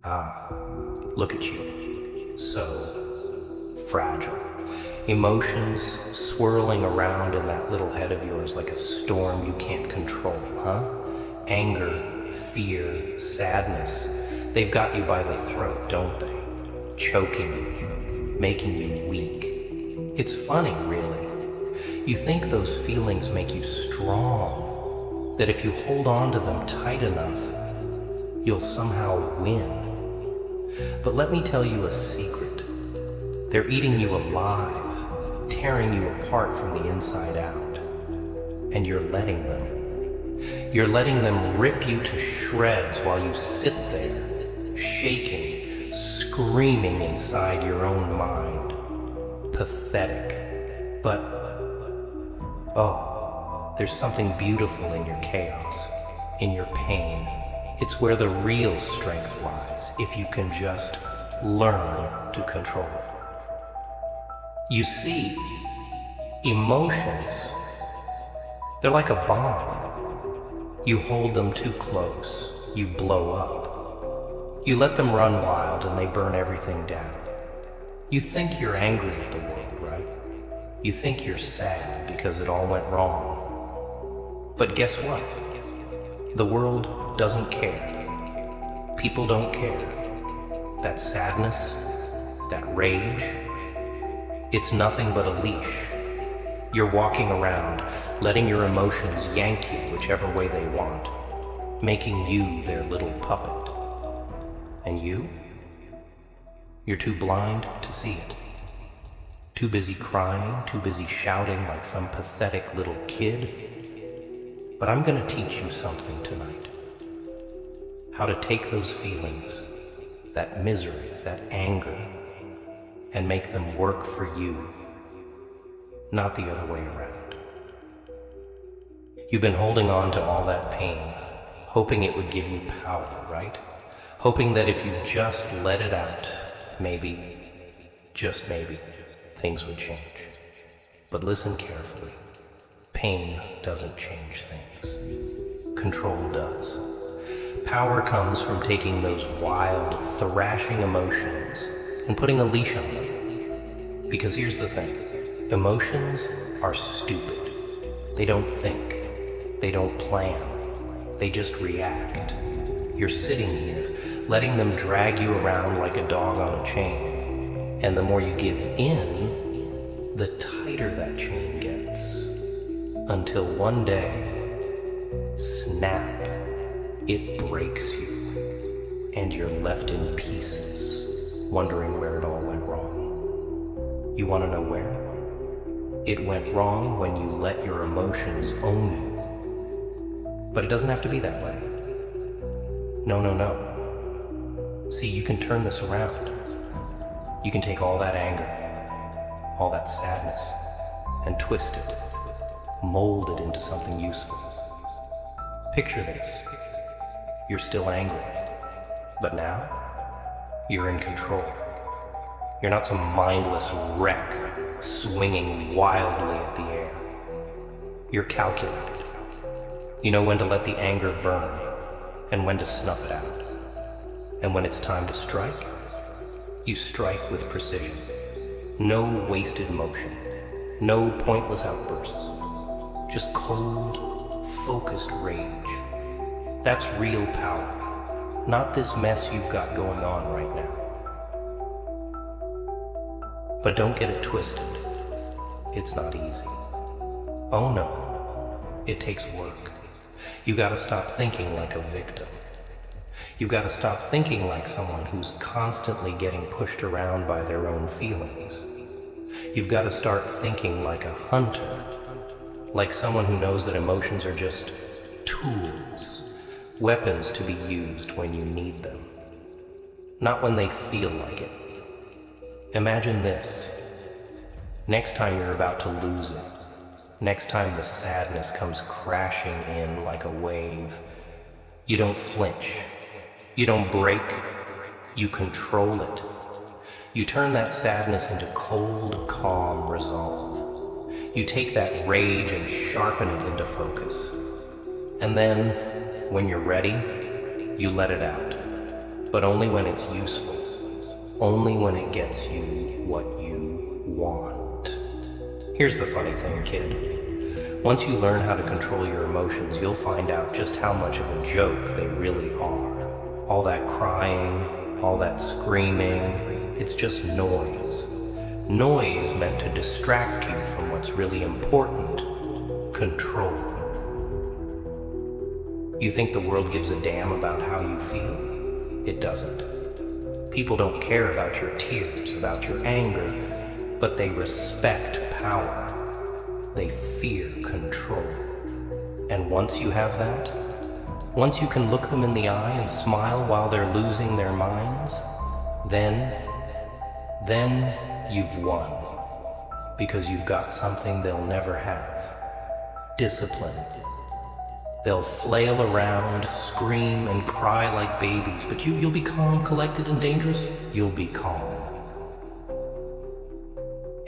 Ah, look at you. So fragile. Emotions swirling around in that little head of yours like a storm you can't control, huh? Anger, fear, sadness. They've got you by the throat, don't they? Choking you, making you weak. It's funny, really. You think those feelings make you strong, that if you hold on to them tight enough, you'll somehow win. But let me tell you a secret. They're eating you alive, tearing you apart from the inside out. And you're letting them. You're letting them rip you to shreds while you sit there, shaking, screaming inside your own mind. Pathetic. But, oh, there's something beautiful in your chaos, in your pain. It's where the real strength lies, if you can just learn to control it. You see, emotions, they're like a bomb. You hold them too close, you blow up. You let them run wild and they burn everything down. You think you're angry at the world, right? You think you're sad because it all went wrong. But guess what? The world doesn't care. People don't care. That sadness, that rage, it's nothing but a leash. You're walking around, letting your emotions yank you whichever way they want, making you their little puppet. And you? You're too blind to see it. Too busy crying, too busy shouting like some pathetic little kid. But I'm gonna teach you something tonight. How to take those feelings, that misery, that anger, and make them work for you, not the other way around. You've been holding on to all that pain, hoping it would give you power, right? Hoping that if you just let it out, maybe, just maybe, things would change. But listen carefully. Pain doesn't change things. Control does. Power comes from taking those wild, thrashing emotions and putting a leash on them. Because here's the thing. Emotions are stupid. They don't think. They don't plan. They just react. You're sitting here, letting them drag you around like a dog on a chain. And the more you give in, the tighter that chain gets. Until one day, snap, it breaks you, and you're left in pieces, wondering where it all went wrong. You want to know where? It went wrong when you let your emotions own you. But it doesn't have to be that way. No, no, no. See, you can turn this around. You can take all that anger, all that sadness, and twist it. Mold it into something useful. Picture this. You're still angry, but now you're in control. You're not some mindless wreck swinging wildly at the air. You're calculated. You know when to let the anger burn and when to snuff it out. And when it's time to strike, you strike with precision. No wasted motion, no pointless outbursts. Just cold, focused rage. That's real power, not this mess you've got going on right now. But don't get it twisted. It's not easy. Oh no, it takes work. You gotta stop thinking like a victim. You gotta stop thinking like someone who's constantly getting pushed around by their own feelings. You've gotta start thinking like a hunter. Like someone who knows that emotions are just tools, weapons to be used when you need them, not when they feel like it. Imagine this. Next time you're about to lose it, next time the sadness comes crashing in like a wave, you don't flinch, you don't break, you control it. You turn that sadness into cold, calm resolve. You take that rage and sharpen it into focus. And then, when you're ready, you let it out. but only when it's useful, only when it gets you what you want. Here's the funny thing, kid. Once you learn how to control your emotions, you'll find out just how much of a joke they really are. All that crying, all that screaming, it's just noise. Noise meant to distract you from what's really important: control. You think the world gives a damn about how you feel? It doesn't. People don't care about your tears, about your anger, but they respect power. They fear control. And once you have that, once you can look them in the eye and smile while they're losing their minds, then you've won. Because you've got something they'll never have: discipline. They'll flail around, scream, and cry like babies, but you'll be calm, collected, and dangerous. You'll be calm.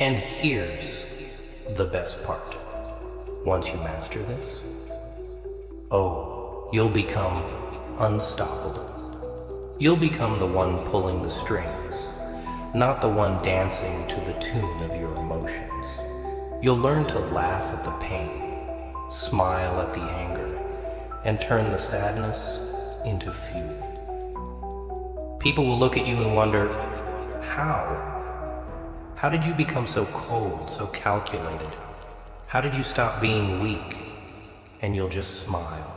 And here's the best part. Once you master this, you'll become unstoppable. You'll become the one pulling the strings, not the one dancing to the tune of your emotions. You'll learn to laugh at the pain, smile at the anger, and turn the sadness into fuel. People will look at you and wonder, how? How did you become so cold, so calculated? How did you stop being weak? And you'll just smile,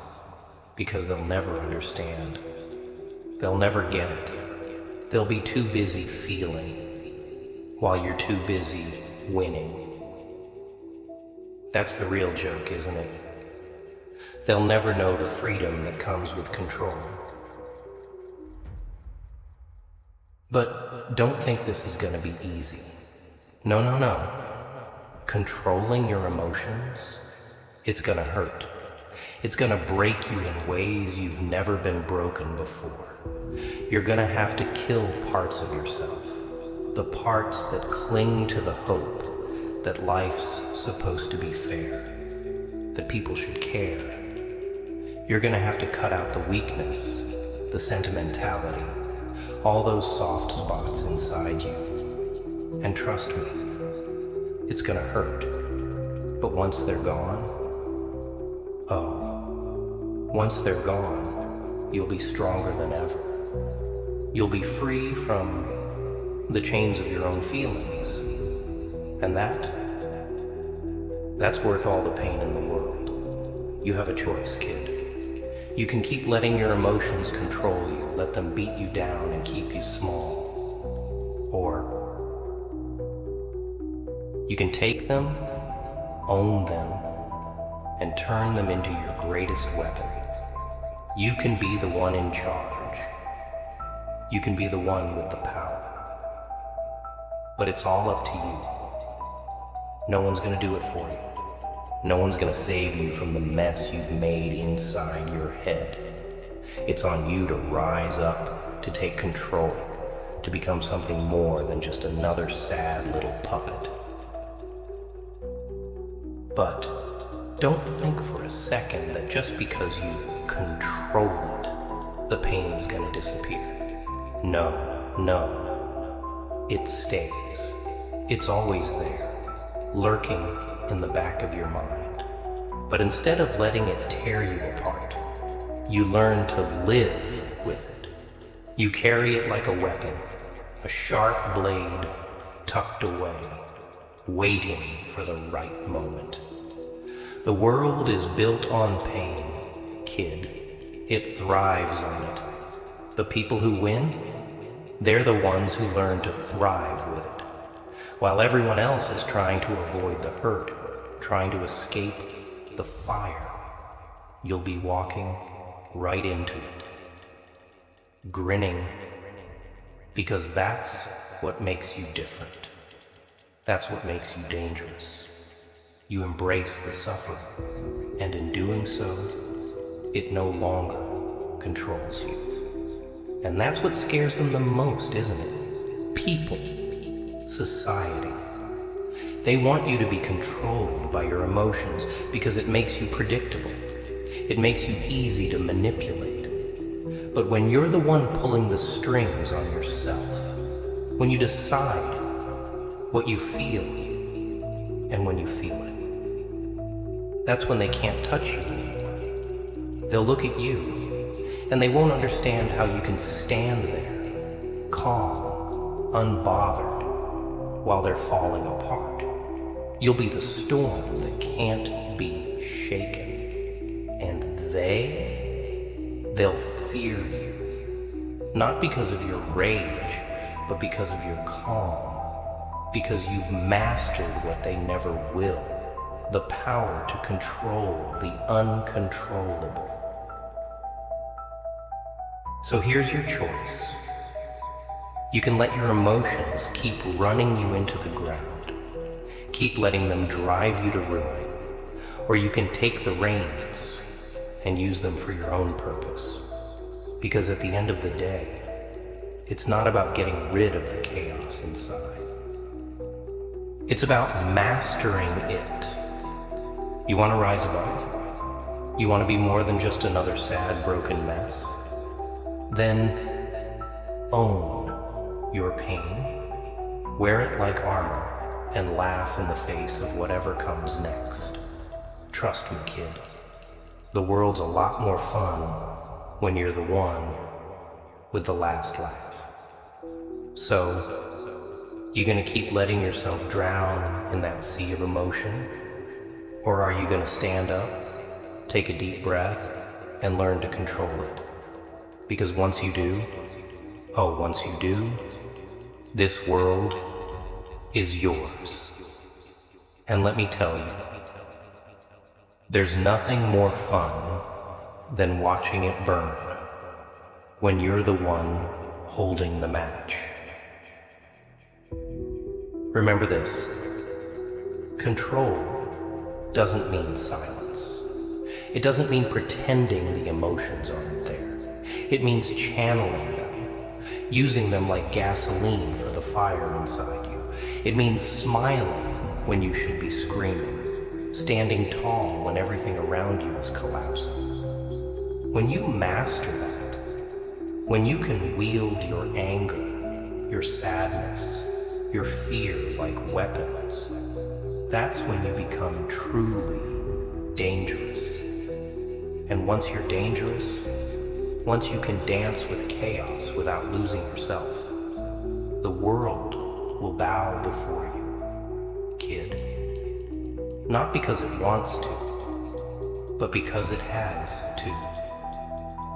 because they'll never understand. They'll never get it. They'll be too busy feeling, while you're too busy winning. That's the real joke, isn't it? They'll never know the freedom that comes with control. But don't think this is going to be easy. No. Controlling your emotions, it's going to hurt. It's going to break you in ways you've never been broken before. You're going to have to kill parts of yourself, the parts that cling to the hope that life's supposed to be fair, that people should care. You're going to have to cut out the weakness, the sentimentality, all those soft spots inside you. And trust me, it's going to hurt. But once they're gone, once they're gone, you'll be stronger than ever. You'll be free from the chains of your own feelings. And that's worth all the pain in the world. You have a choice, kid. You can keep letting your emotions control you, let them beat you down and keep you small. Or you can take them, own them, and turn them into your greatest weapon. You can be the one in charge. You can be the one with the power. But it's all up to you. No one's gonna do it for you. No one's gonna save you from the mess you've made inside your head. It's on you to rise up, to take control, to become something more than just another sad little puppet. But don't think for a second that just because you control it, the pain's gonna disappear. No. It stays. It's always there, lurking in the back of your mind. But instead of letting it tear you apart, you learn to live with it. You carry it like a weapon, a sharp blade tucked away, waiting for the right moment. The world is built on pain, kid. It thrives on it. The people who win, they're the ones who learn to thrive with it, while everyone else is trying to avoid the hurt, trying to escape the fire. You'll be walking right into it, grinning, because that's what makes you different. That's what makes you dangerous. You embrace the suffering, and in doing so, it no longer controls you. And that's what scares them the most, isn't it? People, society. They want you to be controlled by your emotions because it makes you predictable. It makes you easy to manipulate. But when you're the one pulling the strings on yourself, when you decide what you feel and when you feel it, that's when they can't touch you anymore. They'll look at you and they won't understand how you can stand there, calm, unbothered, while they're falling apart. You'll be the storm that can't be shaken. And they'll fear you. Not because of your rage, but because of your calm. Because you've mastered what they never will. The power to control the uncontrollable. So here's your choice. You can let your emotions keep running you into the ground. Keep letting them drive you to ruin. Or you can take the reins and use them for your own purpose. Because at the end of the day, it's not about getting rid of the chaos inside. It's about mastering it. You want to rise above? You want to be more than just another sad, broken mess? Then own your pain, wear it like armor, and laugh in the face of whatever comes next. Trust me, kid. The world's a lot more fun when you're the one with the last laugh. So, you gonna keep letting yourself drown in that sea of emotion? Or are you gonna stand up, take a deep breath, and learn to control it? Because once you do, this world is yours. And let me tell you, there's nothing more fun than watching it burn when you're the one holding the match. Remember this, control doesn't mean silence. It doesn't mean pretending the emotions aren't there. It means channeling them, using them like gasoline for the fire inside you. It means smiling when you should be screaming, standing tall when everything around you is collapsing. When you master that, when you can wield your anger, your sadness, your fear like weapons, that's when you become truly dangerous. And once you're dangerous, once you can dance with chaos without losing yourself, the world will bow before you, kid. Not because it wants to, but because it has to.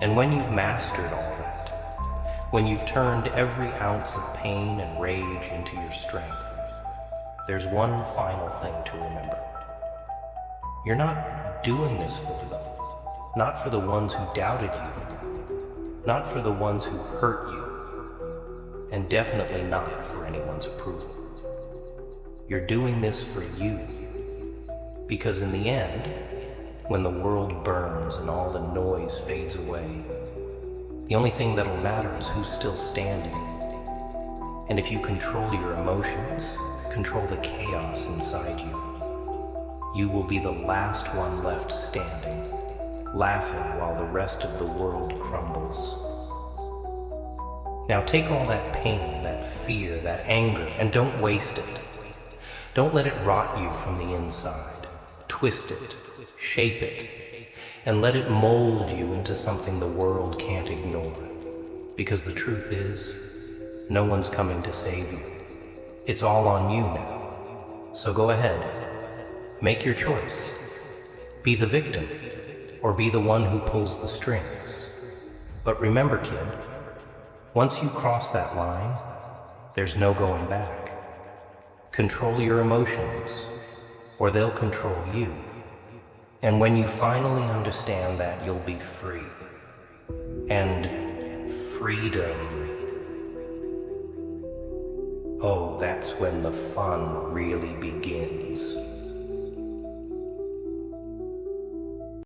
And when you've mastered all that, when you've turned every ounce of pain and rage into your strength, there's one final thing to remember. You're not doing this for them. Not for the ones who doubted you. Not for the ones who hurt you. And definitely not for anyone's approval. You're doing this for you. Because in the end, when the world burns and all the noise fades away, the only thing that'll matter is who's still standing. And if you control your emotions, control the chaos inside you, you will be the last one left standing, laughing while the rest of the world crumbles. Now take all that pain, that fear, that anger, and don't waste it. Don't let it rot you from the inside. Twist it, shape it, and let it mold you into something the world can't ignore. Because the truth is, no one's coming to save you. It's all on you now. So go ahead, make your choice. Be the victim, or be the one who pulls the strings. But remember, kid, once you cross that line, there's no going back. Control your emotions, or they'll control you. And when you finally understand that, you'll be free. And freedom, oh, that's when the fun really begins.